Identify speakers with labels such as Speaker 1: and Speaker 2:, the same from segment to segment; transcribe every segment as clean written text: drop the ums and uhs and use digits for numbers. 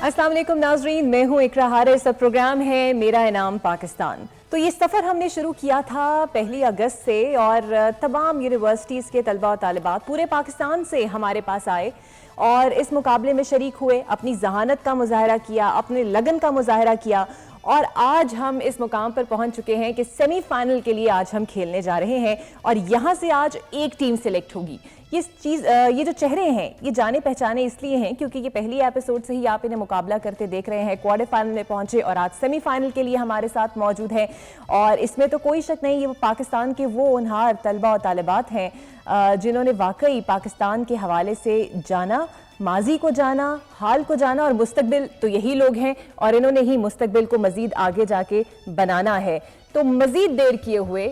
Speaker 1: अस्सलाम वालेकुम नाजरीन, मैं हूँ इकरा हारिस। सब प्रोग्राम है मेरा इनाम पाकिस्तान। तो ये सफ़र हमने शुरू किया था 1 अगस्त से और तमाम यूनिवर्सिटीज़ के तलबा और तालिबात पूरे पाकिस्तान से हमारे पास आए और इस मुकाबले में शरीक हुए, अपनी जहानत का मुजाहरा किया, अपने लगन का मुजाहरा किया और आज हम इस मुकाम पर पहुंच चुके हैं कि सेमीफाइनल के लिए आज हम खेलने जा रहे हैं और यहाँ से आज एक टीम सिलेक्ट होगी। ये जो चेहरे हैं ये जाने पहचाने इसलिए हैं क्योंकि ये पहली एपिसोड से ही आप इन्हें मुकाबला करते देख रहे हैं। क्वार्टर फाइनल में पहुंचे और आज सेमीफाइनल के लिए हमारे साथ मौजूद है और इसमें तो कोई शक नहीं, ये पाकिस्तान के वो उन्हार तलबा और तालिबात हैं जिन्होंने वाकई पाकिस्तान के हवाले से जाना, माजी को जाना, हाल को जाना और मुस्तकबिल तो यही लोग हैं और इन्होंने ही मुस्तकबिल को मज़ीद आगे जाके बनाना है। तो मज़ीद देर किए हुए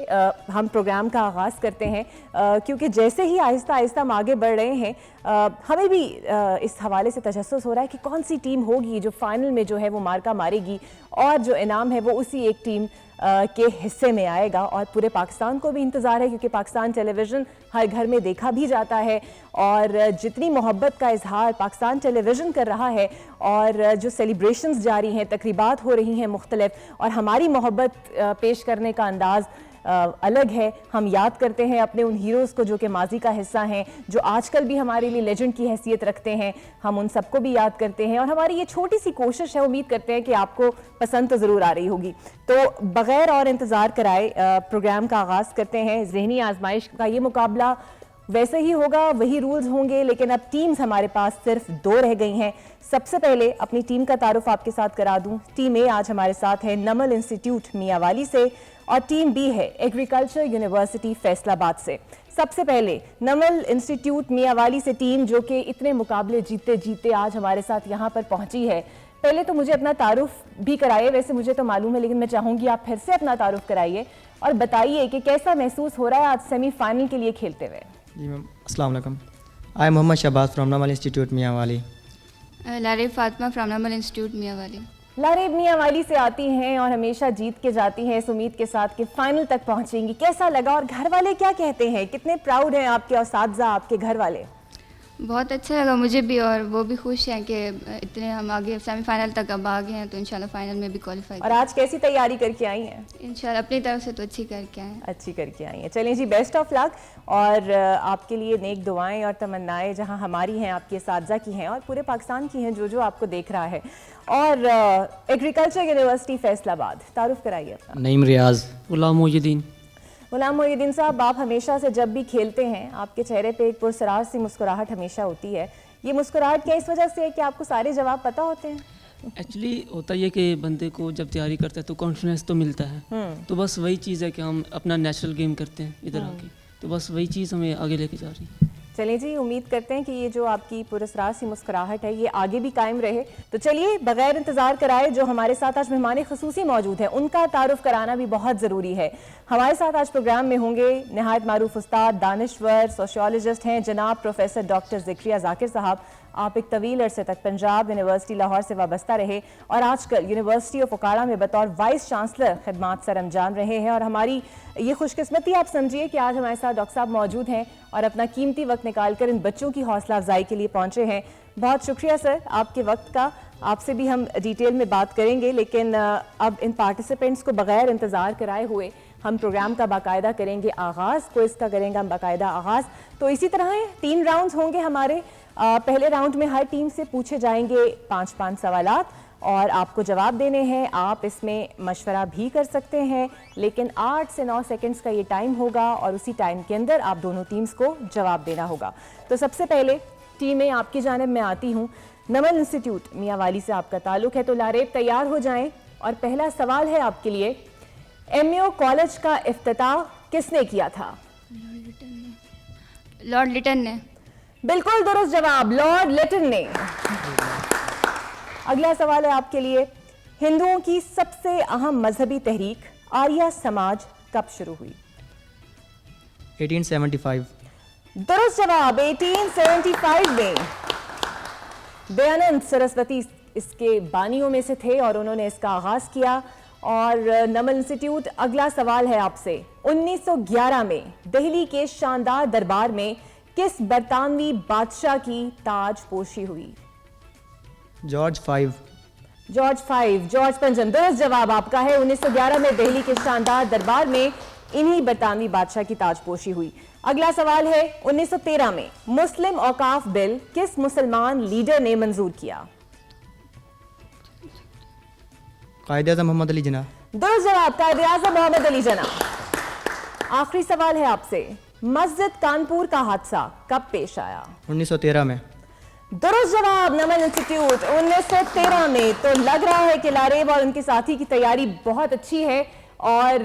Speaker 1: हम प्रोग्राम का आगाज़ करते हैं क्योंकि जैसे ही आहिस्ता आहिस्ता हम आगे बढ़ रहे हैं हमें भी इस हवाले से तजस्सुस हो रहा है कि कौन सी टीम होगी जो फाइनल में जो है वो मार्का मारेगी और जो इनाम है वो उसी एक टीम के हिस्से में आएगा। और पूरे पाकिस्तान को भी इंतज़ार है क्योंकि पाकिस्तान टेलीविज़न हर घर में देखा भी जाता है और जितनी मोहब्बत का इजहार पाकिस्तान टेलीविज़न कर रहा है और जो सेलिब्रेशंस जारी हैं, तकरीबात हो रही हैं मुख्तलिफ और हमारी मोहब्बत पेश करने का अंदाज़ अलग है। हम याद करते हैं अपने उन हीरोज़ को जो कि माजी का हिस्सा हैं, जो आजकल भी हमारे लिए लेजेंड की हैसियत रखते हैं, हम उन सबको भी याद करते हैं और हमारी ये छोटी सी कोशिश है, उम्मीद करते हैं कि आपको पसंद तो ज़रूर आ रही होगी। तो बग़ैर और इंतज़ार कराए प्रोग्राम का आगाज़ करते हैं। ज़हनी आजमाइश का ये मुकाबला वैसे ही होगा, वही रूल्स होंगे, लेकिन अब टीम्स हमारे पास सिर्फ 2 रह गई हैं। सबसे पहले अपनी टीम का तारुफ आपके साथ करा दूं। टीम ए आज हमारे साथ है नमल इंस्टीट्यूट मियांवाली से और टीम बी है एग्रीकल्चर यूनिवर्सिटी फैसलाबाद से। सबसे पहले नमल इंस्टीट्यूट मियांवाली से टीम जो कि इतने मुकाबले जीते जीते आज हमारे साथ यहाँ पर पहुंची है, पहले तो मुझे अपना तारुफ भी कराइए। वैसे मुझे तो मालूम है लेकिन मैं चाहूँगी आप फिर से अपना तारुफ कराइए और बताइए कि कैसा महसूस हो रहा है आज सेमीफाइनल के लिए खेलते हुए।
Speaker 2: जी मैम, अस्सलाम वालेकुम। I Mohammad Shahbaz from Namal institute Mianwali.
Speaker 3: Laraib Fatima from Namal institute Mianwali.
Speaker 1: Laraib Mianwali से आती हैं और हमेशा जीत के जाती हैं इस उम्मीद के साथ कि फाइनल तक पहुंचेंगी। कैसा लगा और घर वाले क्या कहते हैं, कितने प्राउड हैं आपके उस्तादज़ा, आपके घर वाले?
Speaker 3: बहुत अच्छा लगा मुझे भी और वो भी खुश हैं कि इतने हम आगे सेमीफाइनल तक अब आ गए हैं तो इंशाल्लाह फाइनल में भी क्वालिफाई।
Speaker 1: और आज कैसी तैयारी करके आई हैं?
Speaker 3: इंशाल्लाह अपनी तरफ से तो अच्छी करके आए हैं।
Speaker 1: अच्छी करके आई हैं। चलें जी, बेस्ट ऑफ लक और आपके लिए नेक दुआएं और तमन्नाएं जहां हमारी हैं, आपके साथी की हैं और पूरे पाकिस्तान की हैं जो जो आपको देख रहा है। और एग्रीकल्चर यूनिवर्सिटी फैसलाबाद, तारुफ कराइए अपना।
Speaker 4: नईम रियाज। गुलाम मोहिउद्दीन।
Speaker 1: गुलाम मोहिउद्दीन साहब, आप हमेशा से जब भी खेलते हैं आपके चेहरे पे एक पुरसरार सी मुस्कुराहट हमेशा होती है। ये मुस्कुराहट क्या इस वजह से है कि आपको सारे जवाब पता होते हैं?
Speaker 4: एक्चुअली होता ये कि बंदे को जब तैयारी करता है तो कॉन्फिडेंस तो मिलता है, तो बस वही चीज़ है कि हम अपना नेचुरल गेम करते हैं इधर आके, तो बस वही चीज़ हमें आगे लेके जा रही है।
Speaker 1: चलिए जी, उम्मीद करते हैं कि ये जो आपकी पुरस्कार सी मुस्कुराहट है ये आगे भी कायम रहे। तो चलिए बगैर इंतजार कराए जो हमारे साथ आज मेहमान ख़ुसूसी मौजूद हैं उनका तारुफ कराना भी बहुत ज़रूरी है। हमारे साथ आज प्रोग्राम में होंगे नहायत मारूफ उस्ताद, दानिश्वर, सोशियोलॉजिस्ट हैं जनाब प्रोफेसर डॉक्टर ज़िक्रिया ज़ाकिर साहब। आप एक तवील अरसे तक पंजाब यूनिवर्सिटी लाहौर से वाबस्ता रहे और आजकल यूनिवर्सिटी ऑफ ओकाड़ा में बतौर वाइस चांसलर खिदमात सर अंजाम रहे हैं और हमारी ये खुशकिस्मती आप समझिए कि आज हमारे साथ डॉक्टर साहब मौजूद हैं और अपना कीमती वक्त निकालकर इन बच्चों की हौसला अफजाई के लिए पहुंचे हैं। बहुत शुक्रिया सर आपके वक्त का। आपसे भी हम डिटेल में बात करेंगे लेकिन अब इन पार्टिसिपेंट्स को बगैर इंतज़ार कराए हुए हम प्रोग्राम का बाकायदा करेंगे आगाज़, क्विज़ का करेंगे हम बाकायदा आगाज़। तो इसी तरह 3 राउंड्स होंगे हमारे। पहले राउंड में हर टीम से पूछे जाएंगे 5-5 सवालात और आपको जवाब देने हैं। आप इसमें मशवरा भी कर सकते हैं लेकिन 8 से 9 सेकंड्स का ये टाइम होगा और उसी टाइम के अंदर आप दोनों टीम्स को जवाब देना होगा। तो सबसे पहले टीमें आपकी जानिब में आती हूँ। नमल इंस्टीट्यूट मियांवाली से आपका ताल्लुक है तो लारेब तैयार हो जाएं और पहला सवाल है आपके लिए, एमओ कॉलेज का इफ्तिताह किसने किया था?
Speaker 3: लॉर्ड लिटन ने।
Speaker 1: बिल्कुल दुरुस्त जवाब, लॉर्ड लिटन ने। अगला सवाल है आपके लिए, हिंदुओं की सबसे अहम मजहबी तहरीक आर्य समाज कब शुरू हुई?
Speaker 2: 1875।
Speaker 1: दुरुस्त जवाब, 1875 में। दयानंद सरस्वती इसके बानियों में से थे और उन्होंने इसका आगाज किया। और नमल इंस्टीट्यूट, अगला सवाल है आपसे, 1911 में दिल्ली के शानदार दरबार में किस बरतानवी बादशाह की ताज पोशी हुई?
Speaker 2: जॉर्ज 5।
Speaker 1: जॉर्ज 5, जॉर्ज पंचम। दुरुस्त जवाब आपका है। 1911 में दिल्ली के शानदार दरबार में इन्हीं बरतानवी बादशाह की ताजपोशी हुई। अगला सवाल है, 1913 में मुस्लिम औकाफ बिल किस मुसलमान लीडर ने मंजूर किया?
Speaker 2: कायद-ए-आज़म मोहम्मद अली जिन्ना।
Speaker 1: दुरुस्त जवाब, कायद-ए-आज़म मोहम्मद अली जिन्ना। आखिरी सवाल है आपसे, मस्जिद कानपुर का हादसा कब पेश आया?
Speaker 2: 1913 में।
Speaker 1: दुरुस्त जवाब, नमन इंस्टीट्यूट 1913 में। तो लग रहा है कि लारेब और उनके साथी की तैयारी बहुत अच्छी है और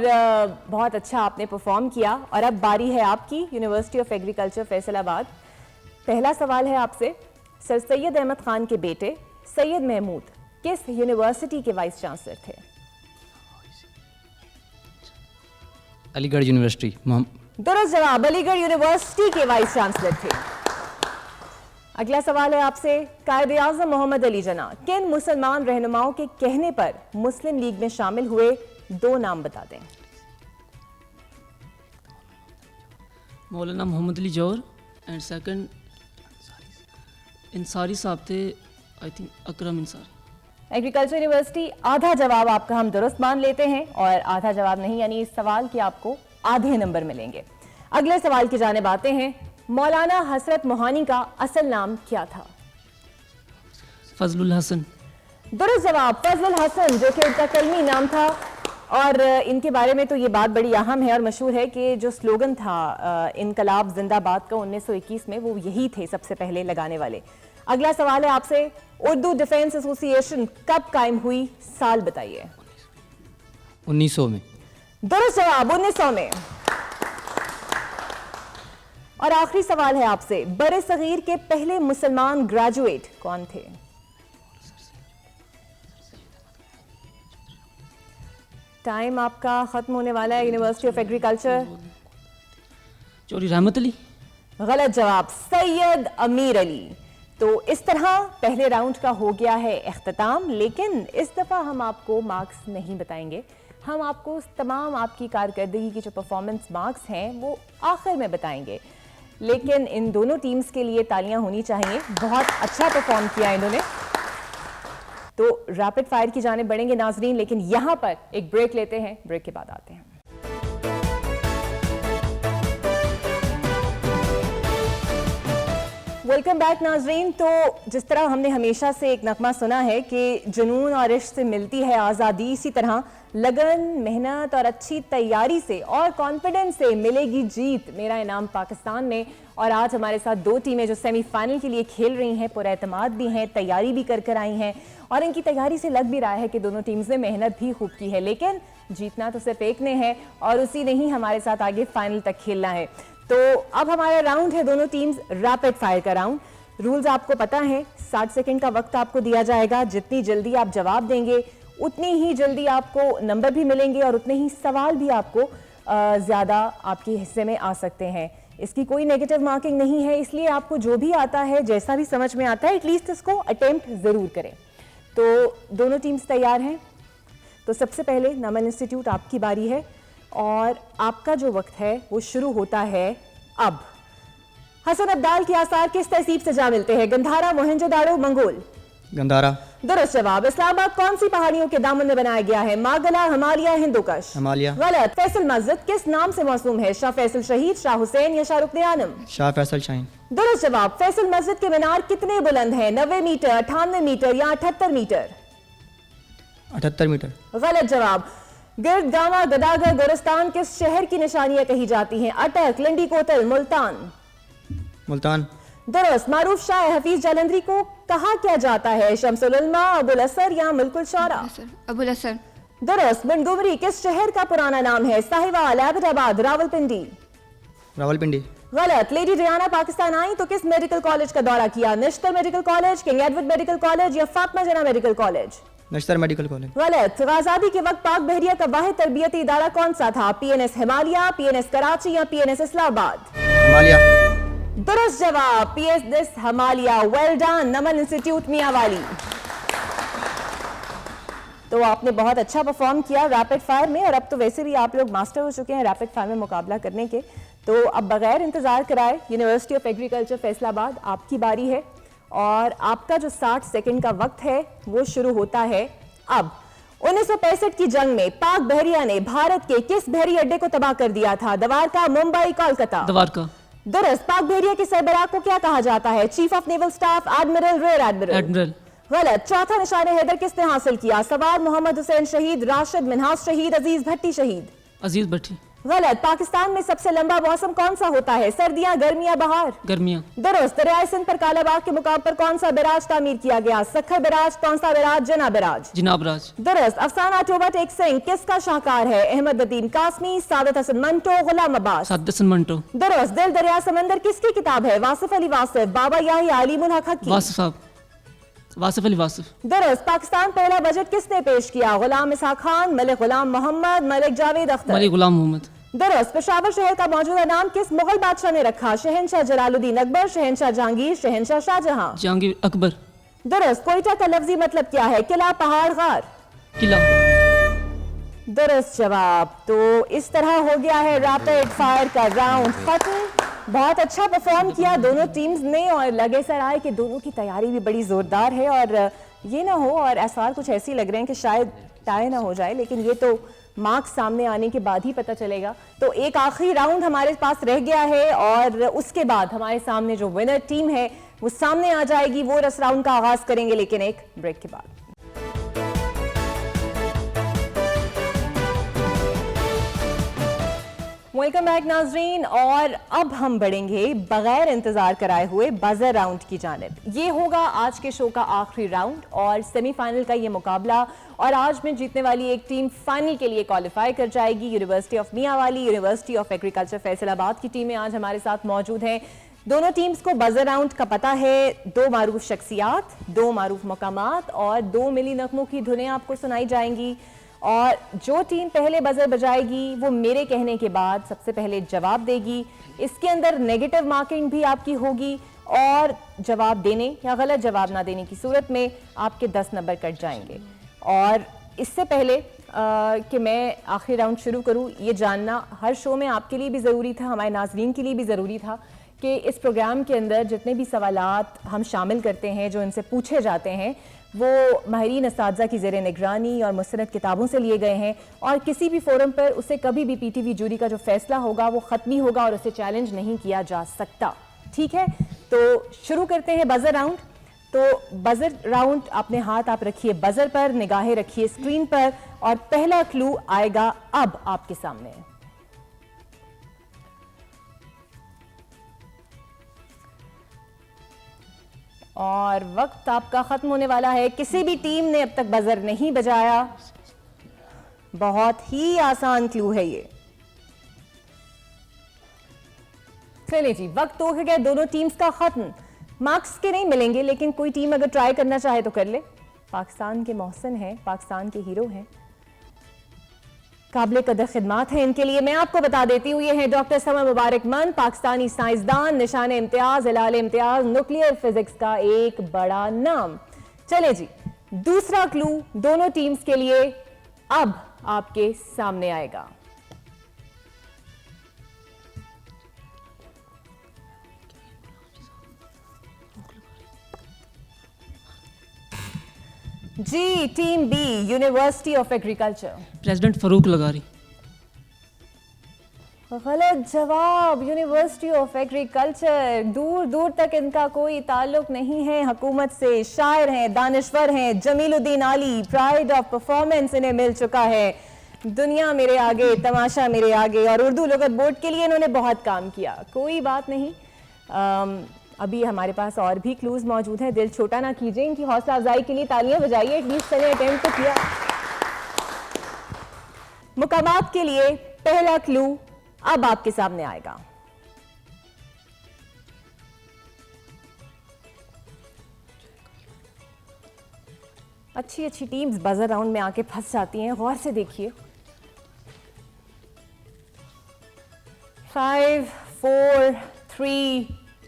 Speaker 1: बहुत अच्छा आपने परफॉर्म किया। और अब बारी है आपकी, यूनिवर्सिटी ऑफ एग्रीकल्चर फैसलाबाद। पहला सवाल है आपसे, सर सैयद अहमद खान के बेटे सैयद महमूद किस यूनिवर्सिटी के वाइस चांसलर थे?
Speaker 5: अलीगढ़ यूनिवर्सिटी।
Speaker 1: दुरुस्त जवाब, अलीगढ़ यूनिवर्सिटी के वाइस चांसलर थे। अगला सवाल है आपसे, कायद-ए-आज़म मोहम्मद अली जिन्ना किन मुसलमान रहनुमाओं के कहने पर मुस्लिम लीग में शामिल हुए? 2 नाम बता दें।
Speaker 4: मौलाना मोहम्मद अली जौहर एंड सेकंड इंसारी साहब थे, I think Akram इंसारी।
Speaker 1: Agriculture university. आधा जवाब आपका हम दुरुस्त मान लेते हैं और आधा जवाब नहीं, यानी इस सवाल के आपको आधे नंबर मिलेंगे। अगले सवाल की जानिब आते हैं, मौलाना हसरत मोहानी का असल नाम क्या था?
Speaker 4: फजलुल हसन।
Speaker 1: दुरुस्त जवाब, फजलुल हसन, जो कि उनका कलमी नाम था। और इनके बारे में तो ये बात बड़ी अहम है और मशहूर है कि जो स्लोगन था इनकलाब जिंदाबाद का 1921 में, वो यही थे सबसे पहले लगाने वाले। अगला सवाल है आपसे, उर्दू डिफेंस एसोसिएशन कब कायम हुई? साल बताइए।
Speaker 5: 1900 में।
Speaker 1: दुरुस्त जवाब, 1900 में। और आखिरी सवाल है आपसे, बरे सगीर के पहले मुसलमान ग्रेजुएट कौन थे? टाइम आपका खत्म होने वाला है। University of agriculture.
Speaker 4: चौधरी रहमत अली।
Speaker 1: गलत जवाब, सैयद अमीर अली। तो इस तरह पहले राउंड का हो गया है इख्तिताम, लेकिन इस दफा हम आपको मार्क्स नहीं बताएंगे। हम आपको तमाम आपकी कारकर्दगी की जो परफॉर्मेंस मार्क्स हैं वो आखिर में बताएंगे। लेकिन इन दोनों टीम्स के लिए तालियां होनी चाहिए, बहुत अच्छा परफॉर्म किया इन्होंने। तो रैपिड फायर की जानिब बढ़ेंगे नाजरीन, लेकिन यहां पर एक ब्रेक लेते हैं, ब्रेक के बाद आते हैं। वेलकम बैक नाजरीन। तो जिस तरह हमने हमेशा से एक नगमा सुना है कि जुनून और इश्क से मिलती है आज़ादी, इसी तरह लगन, मेहनत और अच्छी तैयारी से और कॉन्फिडेंस से मिलेगी जीत, मेरा इनाम पाकिस्तान में। और आज हमारे साथ 2 टीमें जो सेमीफाइनल के लिए खेल रही हैं, पुरएतमाद भी हैं, तैयारी भी कर आई हैं और इनकी तैयारी से लग भी रहा है कि दोनों टीम्स ने मेहनत भी खूब की है। लेकिन जीतना तो सिर्फ एक ने है और उसी ने ही हमारे साथ आगे फाइनल तक खेलना है। तो अब हमारा राउंड है दोनों टीम्स रैपिड फायर का राउंड। रूल्स आपको पता है, 60 सेकंड का वक्त आपको दिया जाएगा। जितनी जल्दी आप जवाब देंगे उतनी ही जल्दी आपको नंबर भी मिलेंगे और उतने ही सवाल भी आपको ज़्यादा आपके हिस्से में आ सकते हैं। इसकी कोई नेगेटिव मार्किंग नहीं है, इसलिए आपको जो भी आता है, जैसा भी समझ में आता है, एटलीस्ट इसको अटेम्प्ट ज़रूर करें। तो दोनों टीम्स तैयार हैं। तो सबसे पहले नमन इंस्टीट्यूट, आपकी बारी है और आपका जो वक्त है वो शुरू होता है अब। हसन अब्दाल के आसार किस तहसीब से जा मिलते हैं? गंधारा, मोहनजोदाड़ो, मंगोल।
Speaker 2: गंधारा।
Speaker 1: दुरुस्त जवाब। इस्लामाबाद कौन सी पहाड़ियों के दामन में बनाया गया है? मागला, हिमालय, हिंदुकश।
Speaker 2: हिमालय।
Speaker 1: गलत। फैसल मस्जिद किस नाम से मौसूम है? शाह फैसल शहीद, शाह हुसैन या शाहरुख आलम?
Speaker 2: शाह फैसल शाहीन।
Speaker 1: दुरुस्त जवाब। फैसल मस्जिद के मीनार कितने बुलंद हैं? 90 मीटर, 98 मीटर या 78 मीटर?
Speaker 2: 78 मीटर।
Speaker 1: गलत जवाब। गिरद, गावा, गदागर, गोरस्तान किस शहर की निशानियां कही जाती हैं? अटक, लंडी कोतल, मुल्तान।
Speaker 2: मुल्तान।
Speaker 1: दुरुस्त। मारूफ शाह हफीज जालंधरी को कहा क्या जाता है? शम्सुल उलमा, अबुल असर या मुल्कुल शौरा?
Speaker 3: अबुल असर।
Speaker 1: दुरुस्त। मोंटगोमरी किस शहर का पुराना नाम है? साहिवाल, एबटाबाद, रावलपिंडी?
Speaker 2: रावलपिंडी।
Speaker 1: गलत। लेडी डियाना पाकिस्तान आई तो किस मेडिकल कॉलेज का दौरा किया? Nishtar medical college, King Edward medical college या Fatima Jinnah medical college?
Speaker 2: Nishtar medical college.
Speaker 1: गलत। आजादी के वक्त पाक बहरिया का वाहिद तरबियती इदारा कौन सा था? PNS हिमालय, PNS कराची या PNS इस्लामाबाद?
Speaker 2: हिमालय।
Speaker 1: दुरुस्त जवाब, PNS हिमालय। वेल डन नमन इंस्टीट्यूट मियांवाली। तो आपने बहुत अच्छा परफॉर्म किया रैपिड फायर में और अब तो वैसे भी आप लोग मास्टर हो चुके हैं रैपिड फायर में मुकाबला करने के। तो अब बगैर इंतजार कराए यूनिवर्सिटी ऑफ एग्रीकल्चर फैसलाबाद, आपकी बारी है और आपका जो 60 सेकंड का वक्त है वो शुरू होता है अब। 1965 की जंग में पाक बहरिया ने भारत के किस बहरी अड्डे को तबाह कर दिया था? द्वारका, मुंबई, कोलकाता?
Speaker 4: द्वारका।
Speaker 1: दुरुस्त। पाक बहरिया के सरबराह को क्या कहा जाता है? Chief of naval staff, admiral, rear admiral?
Speaker 4: Admiral.
Speaker 1: गलत। चौथा निशान हैदर किसने हासिल किया? सवार मोहम्मद हुसैन शहीद, राशिद मिन्हास शहीद, अजीज भट्टी शहीद?
Speaker 4: अजीज भट्टी।
Speaker 1: गलत। पाकिस्तान में सबसे लंबा मौसम कौन सा होता है? सर्दियां, गर्मियां, बहार?
Speaker 4: गर्मियाँ।
Speaker 1: दुरुस्त। दरियाए सिंध पर कालाबाग के मुकाम पर कौन सा बैराज तामीर किया गया? सखर बैराज, कौन सा बैराज? जना बैराज?
Speaker 4: जिनाब राज।
Speaker 1: दुरुस्त। अफसाना टोबा टेक सिंह किसका शाहकार है? अहमद नदीम कासमी, सादत हसन मंटो, गुलाम अब्बास?
Speaker 4: सादसन मंटो।
Speaker 1: दुरुस्त। दिल दरिया समंदर किसकी किताब है? वासिफ अली वासिफ, बाबा याहिया, अलीमुल हक हक्की?
Speaker 4: वासिफ साहब, वासिफ अली वासिफ।
Speaker 1: दुरुस्त। पाकिस्तान पहला बजट किसने पेश किया? गुलाम इसहाक खान, मलिक गुलाम मोहम्मद, मलिक जावेद अख्तर?
Speaker 4: मलिक गुलाम मोहम्मद।
Speaker 1: दुरुस्त। पेशावर शहर का मौजूदा नाम किस मुगल बादशाह ने रखा? शहनशाह जलालुद्दीन अकबर, शहनशाह जहांगीर, शहनशाह शाहजहां?
Speaker 4: जहांगीर अकबर।
Speaker 1: दुरुस्त। कोयटा का लफ्जी मतलब क्या है? किला, पहाड़, गार?
Speaker 4: किला।
Speaker 1: दुरुस्त जवाब। तो इस तरह हो गया है रैपिड फायर का राउंड खत्म। बहुत अच्छा परफॉर्म किया दोनों टीम्स ने और लगे सर आए कि दोनों की तैयारी भी बड़ी जोरदार है और ये ना हो और आसार कुछ ऐसे लग रहे हैं कि शायद टाई ना हो जाए, लेकिन ये तो मार्क्स सामने आने के बाद ही पता चलेगा। तो एक आखिरी राउंड हमारे पास रह गया है और उसके बाद हमारे सामने जो विनर टीम है वो सामने आ जाएगी। वो रस राउंड का आगाज करेंगे लेकिन एक ब्रेक के बाद। वेलकम बैक नाजरीन, और अब हम बढ़ेंगे बगैर इंतजार कराए हुए बजर राउंड की जानिब। ये होगा आज के शो का आखिरी राउंड और सेमीफाइनल का ये मुकाबला, और आज में जीतने वाली एक टीम फाइनल के लिए क्वालिफाई कर जाएगी। University of Mianwali, university of agriculture Faisalabad की टीमें आज हमारे साथ मौजूद हैं। दोनों टीम्स को बजर राउंड का पता है। 2 मारूफ शख्सियात, 2 मारूफ मकामात और 2 मिली नगमों की धुनें आपको सुनाई जाएंगी, और जो टीम पहले बजर बजाएगी वो मेरे कहने के बाद सबसे पहले जवाब देगी। इसके अंदर नेगेटिव मार्किंग भी आपकी होगी और जवाब देने या गलत जवाब ना देने की सूरत में आपके 10 नंबर कट जाएंगे। और इससे पहले कि मैं आखिरी राउंड शुरू करूं, ये जानना हर शो में आपके लिए भी ज़रूरी था, हमारे नाज़रीन के लिए भी ज़रूरी था कि इस प्रोग्राम के अंदर जितने भी सवालात हम शामिल करते हैं जो इनसे पूछे जाते हैं वो माहिरीन असातिज़ा की ज़ेरे निगरानी और मुस्तनद किताबों से लिए गए हैं, और किसी भी फोरम पर उसे कभी भी पीटीवी जूरी का जो फैसला होगा वो ख़त्मी होगा और उसे चैलेंज नहीं किया जा सकता। ठीक है, तो शुरू करते हैं बजर राउंड। तो बजर राउंड, अपने हाथ आप रखिए बजर पर, निगाहें रखिए स्क्रीन पर, और पहला क्लू आएगा अब आपके सामने। और वक्त आपका खत्म होने वाला है। किसी भी टीम ने अब तक बजर नहीं बजाया। बहुत ही आसान क्लू है ये। चलिए जी, वक्त हो गया दोनों टीम्स का खत्म। मार्क्स के नहीं मिलेंगे, लेकिन कोई टीम अगर ट्राई करना चाहे तो कर ले। पाकिस्तान के मोहसिन हैं, पाकिस्तान के हीरो हैं, काबिल कदर खिदमात है इनके लिए। मैं आपको बता देती हूँ, ये है डॉक्टर समर मुबारकमंद, पाकिस्तानी साइंसदान, निशान इम्तियाज, हिलाल इम्तियाज, न्यूक्लियर फिजिक्स का एक बड़ा नाम। चले जी, दूसरा क्लू दोनों टीम्स के लिए अब आपके सामने आएगा। जी, team B, university of agriculture.
Speaker 4: President Farooq लगारी।
Speaker 1: गलत जवाब, यूनिवर्सिटी ऑफ एग्रीकल्चर। दूर दूर तक इनका कोई ताल्लुक नहीं है हुकूमत से। शायर हैं, दानिश्वर हैं, जमीलुद्दीन आली, प्राइड ऑफ परफॉर्मेंस इन्हें मिल चुका है। दुनिया मेरे आगे, तमाशा मेरे आगे, और उर्दू लुगत बोर्ड के लिए इन्होंने बहुत काम किया। कोई बात नहीं, अभी हमारे पास और भी क्लूज मौजूद हैं। दिल छोटा ना कीजिए, इनकी हौसला अफजाई के लिए तालियां बजाइए। एटलीस्ट मैंने अटेम्प्ट तो किया। मुकामात के लिए पहला क्लू अब आपके सामने आएगा। अच्छी अच्छी टीम्स बजर राउंड में आके फंस जाती हैं, गौर से देखिए। 5 4 3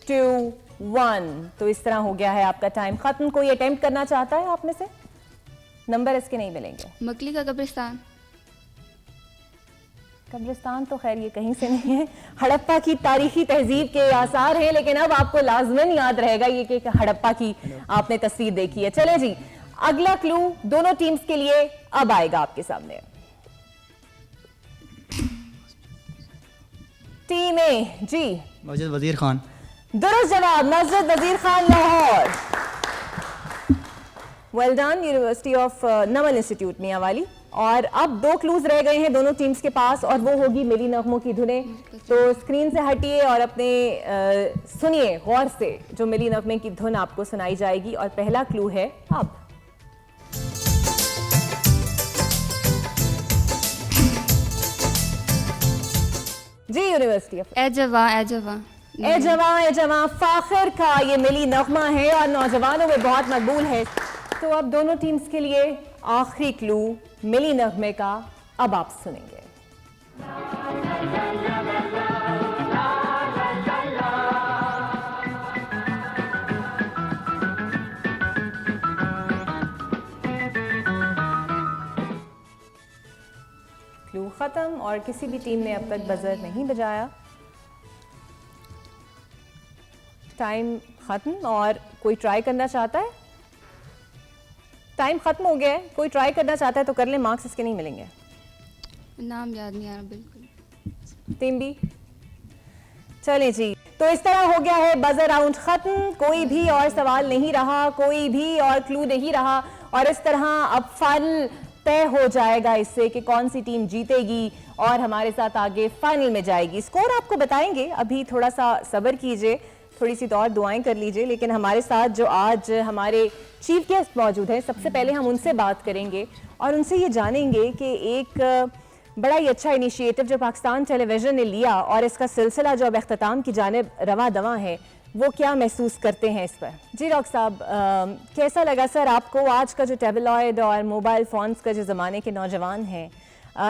Speaker 1: 2 1। तो इस तरह हो गया है आपका टाइम खत्म। कोई अटेम्प्ट करना चाहता है आप में से? नंबर इसके नहीं मिलेंगे।
Speaker 3: मकली का कब्रिस्तान।
Speaker 1: कब्रिस्तान तो खैर ये कहीं से नहीं है, हड़प्पा की तारीखी तहजीब के आसार हैं, लेकिन अब आपको लाजमन याद रहेगा ये कि हड़प्पा की आपने तस्वीर देखी है। चले जी, अगला क्लू दोनों टीम्स के लिए अब आएगा आपके सामने। टीम ए जी,
Speaker 2: मस्जिद वजीर खान।
Speaker 1: दुरुस्त जवाब, Masjid Wazir Khan Lahore. Well done, university of Namal institute Mianwali. और अब 2 क्लूज रह गए हैं दोनों टीम्स के पास, और वो होगी मिली नगमों की धुनें। तो स्क्रीन से हटिए और अपने सुनिए गौर से जो मिली नगमे की धुन आपको सुनाई जाएगी। और पहला क्लू है अब। जी, यूनिवर्सिटी ऑफ
Speaker 3: ए जवा ए जवा
Speaker 1: ए जवां ए जवां फाखिर का ये मिली नगमा है और नौजवानों में बहुत मकबूल है। तो अब दोनों टीम्स के लिए आखिरी क्लू मिली नगमे का अब आप सुनेंगे। क्लू खत्म और किसी भी टीम ने अब तक बजर नहीं बजाया। टाइम खत्म और कोई ट्राई करना चाहता है? टाइम खत्म हो गया है, कोई ट्राई करना चाहता है तो कर ले, मार्क्स इसके नहीं मिलेंगे।
Speaker 3: नाम याद नहीं आ रहा बिल्कुल।
Speaker 1: टीम बी, चले जी, तो इस तरह हो गया है बजर राउंड खत्म। कोई भी और सवाल नहीं रहा, कोई भी और क्लू नहीं रहा, और इस तरह अब फाइनल तय हो जाएगा इससे कि कौन सी टीम जीतेगी और हमारे साथ आगे फाइनल में जाएगी। स्कोर आपको बताएंगे, अभी थोड़ा सा सब्र कीजिए, थोड़ी सी तो और दुआएं कर लीजिए। लेकिन हमारे साथ जो आज हमारे चीफ गेस्ट मौजूद हैं, सबसे पहले हम उनसे बात करेंगे और उनसे ये जानेंगे कि एक बड़ा ही अच्छा इनिशिएटिव जो पाकिस्तान टेलीविज़न ने लिया और इसका सिलसिला जो अब अख्ताम की जानिब रवा दवा है, वो क्या महसूस करते हैं इस पर। जी डॉक्टर साहब, कैसा लगा सर आपको आज का जो टेबलॉइड और मोबाइल फ़ोन्स का जो ज़माने के नौजवान हैं,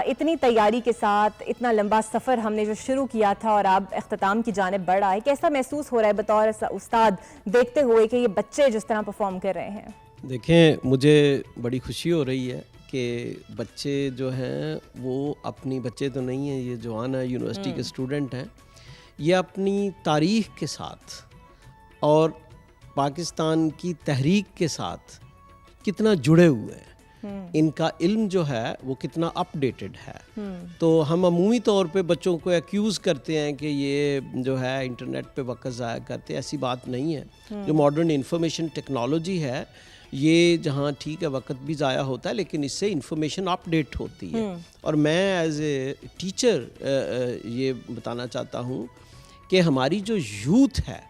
Speaker 1: इतनी तैयारी के साथ इतना लंबा सफ़र हमने जो शुरू किया था और अब अख्ताम की जानिब बढ़ रहा है, कैसा महसूस हो रहा है बतौर उस्ताद देखते हुए कि ये बच्चे जिस तरह परफॉर्म कर रहे हैं?
Speaker 6: देखें, मुझे बड़ी खुशी हो रही है कि बच्चे जो हैं वो अपनी, बच्चे तो नहीं हैं, ये जवान है, यूनिवर्सिटी के स्टूडेंट हैं, ये अपनी तारीख़ के साथ और पाकिस्तान की तहरीक के साथ कितना जुड़े हुए हैं, इनका इल्म जो है वो कितना अपडेटेड है। तो हम अमूमी तौर पे बच्चों को एक्यूज़ करते हैं कि ये जो है इंटरनेट पे वक्त ज़ाया करते, ऐसी बात नहीं है। जो मॉडर्न इंफॉर्मेशन टेक्नोलॉजी है, ये जहाँ ठीक है वक्त भी ज़ाया होता है, लेकिन इससे इंफॉर्मेशन अपडेट होती है। और मैं एज ए टीचर ये बताना चाहता हूँ कि हमारी जो यूथ है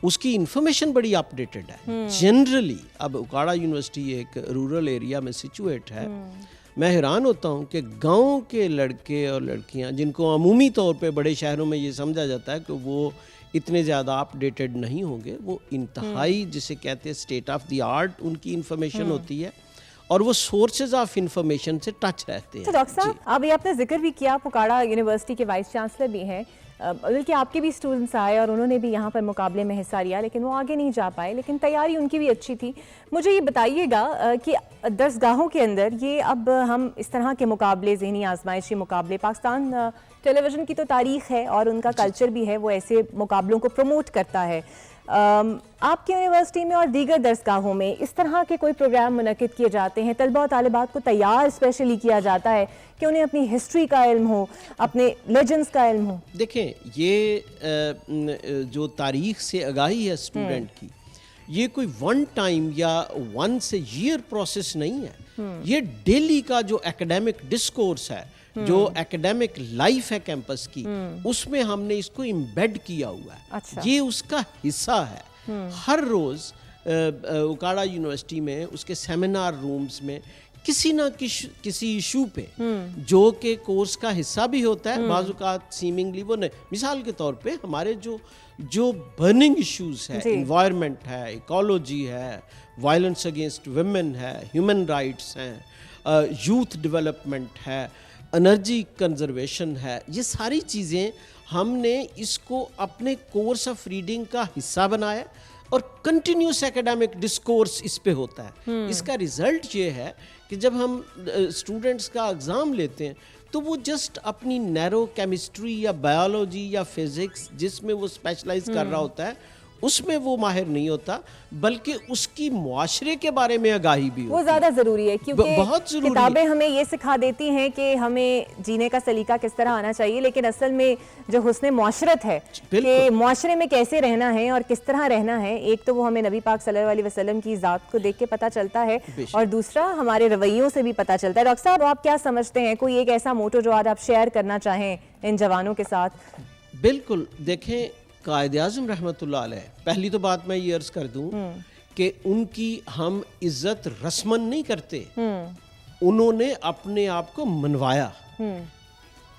Speaker 6: उसकी इंफॉर्मेशन बड़ी अपडेटेड है जनरली। अब उकाड़ा यूनिवर्सिटी एक रूरल एरिया में सिचुएट है। मैं हैरान होता हूँ कि गांव के लड़के और लड़कियाँ, जिनको अमूमी तौर पे बड़े शहरों में ये समझा जाता है कि वो इतने ज़्यादा अपडेटेड नहीं होंगे, वो इंतहाई जिसे कहते हैं स्टेट ऑफ द आर्ट उनकी इंफॉर्मेशन होती है और वो सोर्सेज ऑफ इंफॉर्मेशन से टच रहते हैं।
Speaker 1: तो डॉक्टर साहब, अब ये आपने जिक्र भी किया, आप उकाड़ा यूनिवर्सिटी के वाइस चांसलर भी हैं, बल्कि आपके भी स्टूडेंट्स आए और उन्होंने भी यहाँ पर मुकाबले में हिस्सा लिया, लेकिन वो आगे नहीं जा पाए, लेकिन तैयारी उनकी भी अच्छी थी। मुझे ये बताइएगा कि दरसगाहों के अंदर ये अब हम इस तरह के मुकाबले, ज़हनी आजमाइशी मुकाबले, पाकिस्तान टेलीविज़न की तो तारीख़ है और उनका कल्चर भी है, वो ऐसे मुकाबलों को प्रमोट करता है। आपकी यूनिवर्सिटी में और दीगर दरसगाहों में इस तरह के कोई प्रोग्राम मुनक़िद किए जाते हैं, तलबा और तालिबात को तैयार स्पेशली किया जाता है कि उन्हें अपनी हिस्ट्री का इल्म हो, अपने लेजेंड्स का इल्म हो?
Speaker 6: देखें, ये जो तारीख़ से आगाही है स्टूडेंट की, ये कोई वन टाइम या वंस ए ईयर प्रोसेस नहीं है। ये डेली का जो एकेडमिक डिस्कोर्स है, जो एकेडमिक लाइफ है कैंपस की, उसमें हमने इसको इम्बेड किया हुआ है।
Speaker 1: अच्छा।
Speaker 6: ये उसका हिस्सा है। हर रोज़ उकाड़ा यूनिवर्सिटी में उसके सेमिनार रूम्स में किसी ना किसी इशू पे जो कि कोर्स का हिस्सा भी होता है, बाज़-औक़ात सीमिंगली वो नहीं। मिसाल के तौर पे हमारे जो बर्निंग इश्यूज है, इन्वायरमेंट है, इकोलॉजी है, वायलेंस अगेंस्ट वुमेन है, ह्यूमन राइट्स हैं, यूथ डेवलपमेंट है, एनर्जी कंजर्वेशन है, ये सारी चीज़ें हमने इसको अपने कोर्स ऑफ रीडिंग का हिस्सा बनाया और कंटिन्यूस एकेडमिक डिस्कोर्स इस पे होता है। इसका रिजल्ट ये है कि जब हम स्टूडेंट्स का एग्ज़ाम लेते हैं तो वो जस्ट अपनी नैरो केमिस्ट्री या बायोलॉजी या फिजिक्स जिसमें वो स्पेशलाइज कर रहा होता है उसमें वो माहिर नहीं होता, बल्कि उसकी मुआशरे के बारे में आगाही भी
Speaker 1: वो ज्यादा जरूरी है, क्योंकि
Speaker 6: बहुत जरूरी
Speaker 1: किताबें हमें ये सिखा देती हैं कि हमें जीने का सलीका किस तरह आना चाहिए, लेकिन असल में जो हुस्न मुआशरत है कि मुआशरे में कैसे रहना है और किस तरह रहना है, एक तो वो हमें नबी पाक सल्लल्लाहु अलैहि वसल्लम की ज़ात को देख के पता चलता है और दूसरा हमारे रवैयों से भी पता चलता है। डॉक्टर साहब, आप क्या समझते हैं, कोई एक ऐसा मोटो जो आज आप शेयर करना चाहें इन जवानों के साथ?
Speaker 6: बिल्कुल, देखें कायद आज़म रहमतुल्लाह अलैह, पहली तो बात मैं ये अर्ज कर दूं कि उनकी हम इज्जत रस्मन नहीं करते, उन्होंने अपने आप को मनवाया,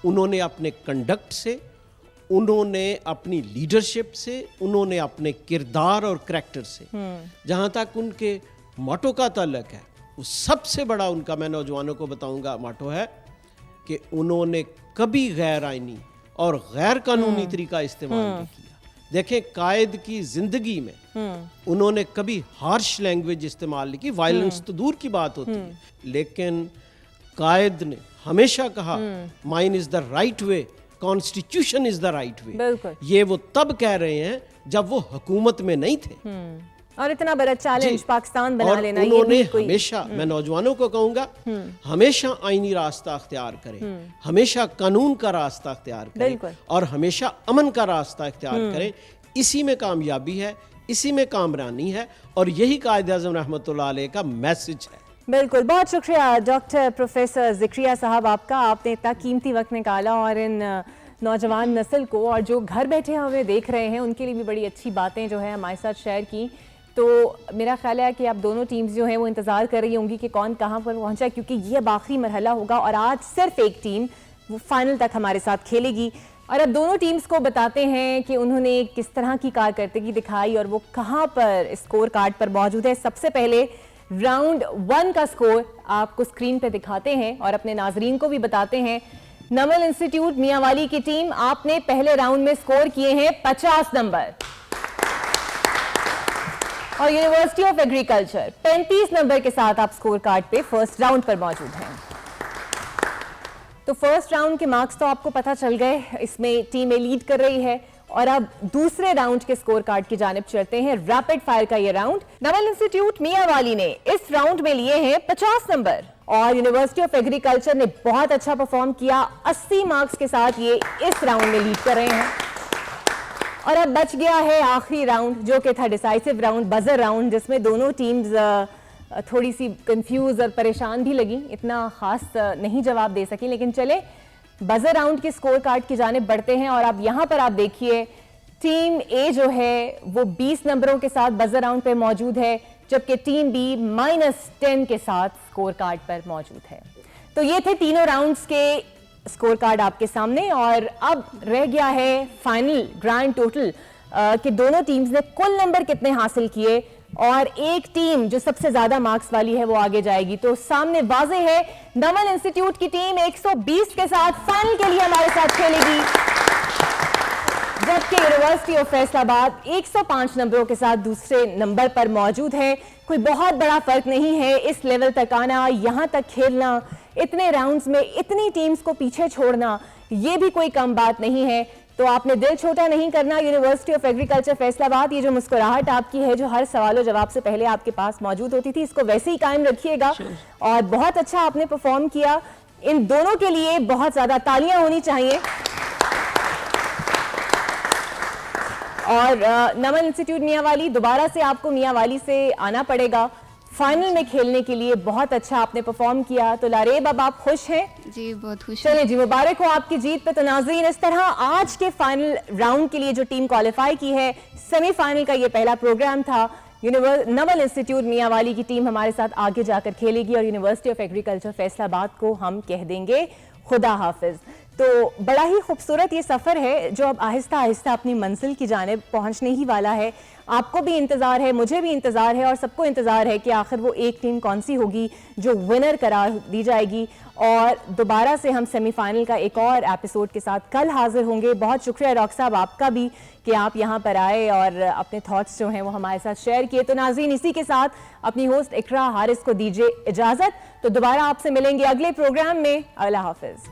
Speaker 6: उन्होंने अपने कंडक्ट से, उन्होंने अपनी लीडरशिप से, उन्होंने अपने किरदार और करैक्टर से, जहाँ तक उनके मोटो का ताल्लुक है, वो सबसे बड़ा उनका मैं नौजवानों को बताऊंगा मोटो है कि उन्होंने कभी गैर आइनी और गैर कानूनी तरीका इस्तेमाल नहीं किया। देखें, कायद की जिंदगी में उन्होंने कभी हार्श लैंग्वेज इस्तेमाल नहीं की, वायलेंस तो दूर की बात होती है, लेकिन कायद ने हमेशा कहा mine is the right way, constitution is the right way. ये वो तब कह रहे हैं जब वो हुकूमत में नहीं थे,
Speaker 1: और इतना बड़ा चैलेंज पाकिस्तान बना लेना,
Speaker 6: उन्होंने हमेशा, मैं नौजवानों को कहूंगा, हमेशा आईनी रास्ता अख्तियार करें, हमेशा कानून का रास्ता अख्तियार करें और हमेशा अमन का रास्ता अख्तियार करें। इसी में कामयाबी है, इसी में कामरानी है, और यही कायद आज़म रहमतुल्लाह अलैह का मैसेज है।
Speaker 1: बिल्कुल, बहुत शुक्रिया डॉक्टर प्रोफेसर ज़िक्रिया साहब आपका, आपने इतना कीमती वक्त निकाला और इन नौजवान नस्ल को और जो घर बैठे हमें देख रहे हैं उनके लिए भी बड़ी अच्छी बातें जो है हमारे साथ शेयर की। तो मेरा ख्याल है कि अब दोनों टीम्स जो हैं वो इंतज़ार कर रही होंगी कि कौन कहाँ पर पहुँचा, क्योंकि ये अब आखिरी मरहला होगा और आज सिर्फ एक टीम वो फाइनल तक हमारे साथ खेलेगी। और अब दोनों टीम्स को बताते हैं कि उन्होंने किस तरह की कारकर्दगी दिखाई और वो कहाँ पर स्कोर कार्ड पर मौजूद है। सबसे पहले राउंड 1 का स्कोर आपको स्क्रीन पर दिखाते हैं और अपने नाजरीन को भी बताते हैं। नमल इंस्टीट्यूट मियांवाली की टीम, आपने पहले राउंड में स्कोर किए हैं 50 नंबर और यूनिवर्सिटी ऑफ एग्रीकल्चर 35 नंबर के साथ आप स्कोर कार्ड पे फर्स्ट राउंड पर मौजूद हैं। तो फर्स्ट राउंड के मार्क्स तो आपको पता चल गए, इसमें टीम ए लीड कर रही है। और अब दूसरे राउंड के स्कोर कार्ड की जानिब चलते हैं। रैपिड फायर का ये राउंड, नवल इंस्टीट्यूट मियांवाली ने इस राउंड में लिए हैं 50 नंबर और यूनिवर्सिटी ऑफ एग्रीकल्चर ने बहुत अच्छा परफॉर्म किया, 80 मार्क्स के साथ ये इस राउंड में लीड कर रहे हैं। और अब बच गया है आखिरी राउंड जो कि था डिसाइसिव राउंड, बजर राउंड, जिसमें दोनों टीम्स थोड़ी सी कंफ्यूज और परेशान भी लगी, इतना खास नहीं जवाब दे सकी। लेकिन चले बजर राउंड के स्कोर कार्ड की जानिब बढ़ते हैं और अब यहाँ पर आप देखिए टीम ए जो है वो 20 नंबरों के साथ बजर राउंड पे मौजूद है, जबकि टीम बी -10 के साथ स्कोर कार्ड पर मौजूद है। तो ये थे तीनों राउंड्स के स्कोर कार्ड आपके सामने और अब रह गया है फाइनल ग्रैंड टोटल कि दोनों टीम्स ने कुल नंबर कितने हासिल किए और एक टीम जो सबसे ज्यादा मार्क्स वाली है वो आगे जाएगी। तो सामने वाज़े है नवल इंस्टीट्यूट की टीम 120 के साथ फाइनल के लिए हमारे साथ खेलेगी, जबकि यूनिवर्सिटी ऑफ फैसलाबाद 105 नंबरों के साथ दूसरे नंबर पर मौजूद है। कोई बहुत बड़ा फर्क नहीं है इस लेवल तक आना, यहाँ तक खेलना, इतने राउंड्स में इतनी टीम्स को पीछे छोड़ना, ये भी कोई कम बात नहीं है। तो आपने दिल छोटा नहीं करना। यूनिवर्सिटी ऑफ एग्रीकल्चर फैसलाबाद, ये जो मुस्कुराहट आपकी है जो हर सवाल जवाब से पहले आपके पास मौजूद होती थी, इसको वैसे ही कायम रखिएगा। और बहुत अच्छा आपने परफॉर्म किया, इन दोनों के लिए बहुत ज्यादा तालियां होनी चाहिए। और नमल इंस्टीट्यूट मियांवाली, दोबारा से आपको मियांवाली से आना पड़ेगा फाइनल में खेलने के लिए। बहुत अच्छा आपने परफॉर्म किया। तो लारेब, अब आप खुश हैं?
Speaker 3: जी बहुत खुश।
Speaker 1: चलिए जी, मुबारक हो आपकी जीत पे। तो नाज़रीन, इस तरह आज के फाइनल राउंड के लिए जो टीम क्वालिफाई की है, सेमीफाइनल का ये पहला प्रोग्राम था। नवल इंस्टीट्यूट मियांवाली की टीम हमारे साथ आगे जाकर खेलेगी और यूनिवर्सिटी ऑफ एग्रीकल्चर फैसलाबाद को हम कह देंगे खुदा हाफिज। तो बड़ा ही खूबसूरत ये सफ़र है जो अब आहिस्ता आहिस्ता अपनी मंजिल की जानिब पहुंचने ही वाला है। आपको भी इंतज़ार है, मुझे भी इंतज़ार है और सबको इंतज़ार है कि आखिर वो एक टीम कौन सी होगी जो विनर करार दी जाएगी। और दोबारा से हम सेमीफाइनल का एक और एपिसोड के साथ कल हाजिर होंगे। बहुत शुक्रिया डॉक्टर साहब आपका भी कि आप यहाँ पर आए और अपने थॉट्स जो हैं वो हमारे साथ शेयर किए। तो नाज़रीन, इसी के साथ अपनी होस्ट इकरा हारिस को दीजिए इजाज़त। तो दोबारा आपसे मिलेंगे अगले प्रोग्राम में। अल्लाह हाफिज़।